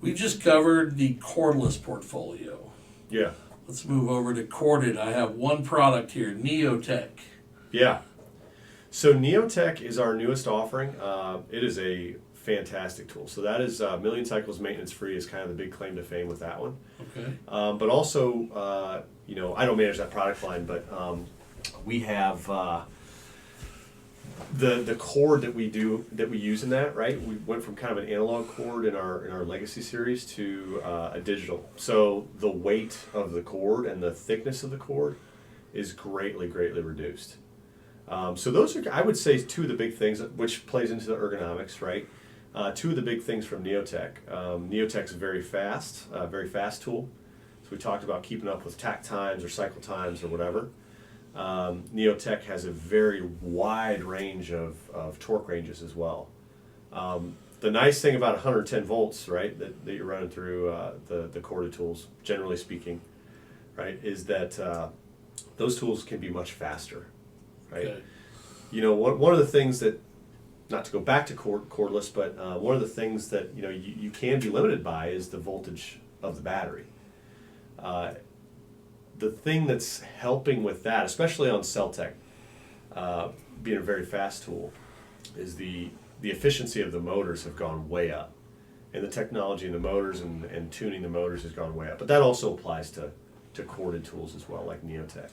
We just covered the cordless portfolio. Yeah. Let's move over to corded. I have one product here, NeoTek. Yeah. So NeoTek is our newest offering. It is a fantastic tool. So that is million cycles maintenance free is kind of the big claim to fame with that one. Okay. But also, I don't manage that product line, but we have the cord that we use in that, right? We went from kind of an analog cord in our legacy series to a digital. So the weight of the cord and the thickness of the cord is greatly reduced. So those are, I would say, two of the big things, which plays into the ergonomics, right? Two of the big things from NeoTek. NeoTek's a very fast tool. So we talked about keeping up with tack times or cycle times or whatever. NeoTek has a very wide range of torque ranges as well. The nice thing about 110 volts, right, that you're running through the corded tools, generally speaking, right, is that those tools can be much faster, right? Okay. One of the things that, not to go back to cordless, but one of the things that you can be limited by is the voltage of the battery. The thing that's helping with that, especially on CellTech, being a very fast tool, is the efficiency of the motors have gone way up. And the technology in the motors and tuning the motors has gone way up. But that also applies to corded tools as well, like NeoTek.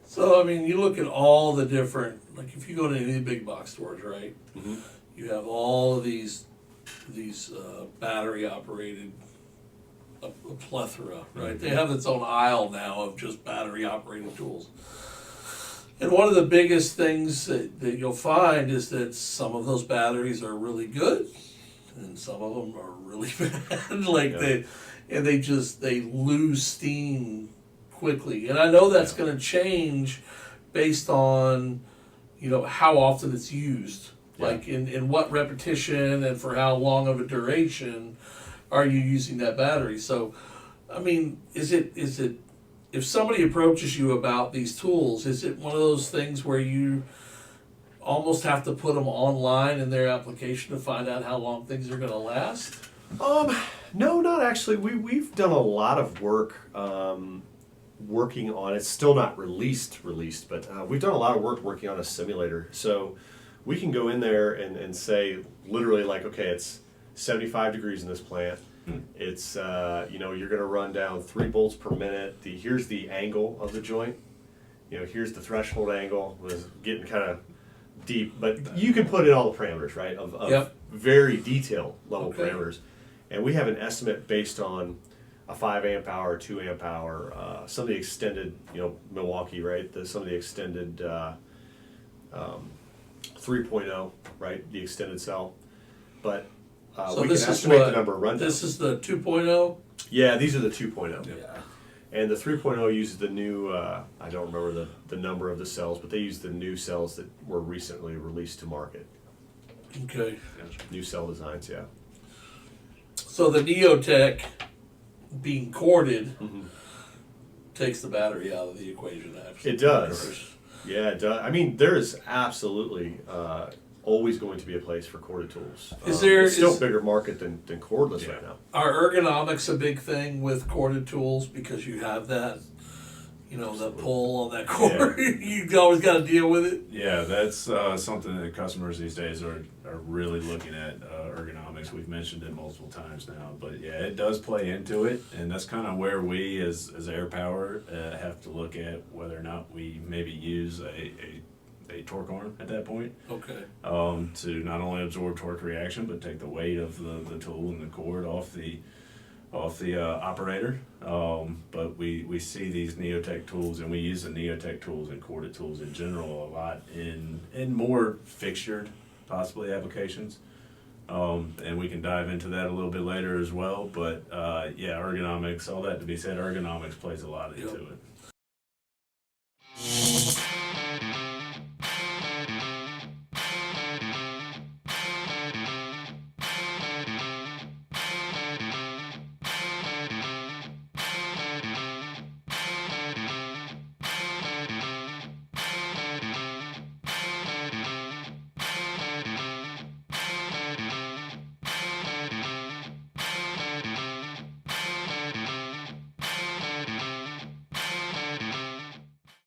So, I mean, you look at all the different, like if you go to any of the big box stores, right? Mm-hmm. You have all of these battery operated, a plethora, right? They have its own aisle now of just battery operated tools. And one of the biggest things that you'll find is that some of those batteries are really good and some of them are really bad. They lose steam quickly. And I know that's going to change based on, how often it's used. Yeah. Like in what repetition and for how long of a duration are you using that battery? So, I mean, is it if somebody approaches you about these tools, is it one of those things where you almost have to put them online in their application to find out how long things are going to last? No, not actually. We've done a lot of work working on, it's still not released, but we've done a lot of work working on a simulator. So we can go in there and say literally like, okay, it's 75 degrees in this plant. It's, you're going to run down 3 bolts per minute. Here's the angle of the joint. Here's the threshold angle. Was getting kind of deep, but you can put in all the parameters, right, of very detailed level parameters. And we have an estimate based on a 5 amp hour, 2 amp hour, some of the extended, Milwaukee, right, some of the extended 3.0, right, the extended cell. But So we this can is estimate what- the number of rundowns. This is the 2.0? Yeah, these are the 2.0. Yeah. And the 3.0 uses the new, I don't remember the number of the cells, but they use the new cells that were recently released to market. Okay. New cell designs, yeah. So the NeoTek being corded takes the battery out of the equation. It does. Yeah, it does. I mean, there is absolutely always going to be a place for corded tools. It's still a bigger market than cordless right now. Are ergonomics a big thing with corded tools because you have that, that pull on that cord? Yeah. You always got to deal with it. Yeah, that's something that customers these days are really looking at, ergonomics. We've mentioned it multiple times now, but yeah, it does play into it, and that's kind of where we as Air Power have to look at whether or not we maybe use a torque arm at that point. Okay. To not only absorb torque reaction, but take the weight of the tool and the cord off the operator. But we see these NeoTek tools, and we use the NeoTek tools and corded tools in general a lot in more fixtured, possibly, applications. And we can dive into that a little bit later as well. But ergonomics, all that to be said, ergonomics plays a lot into it.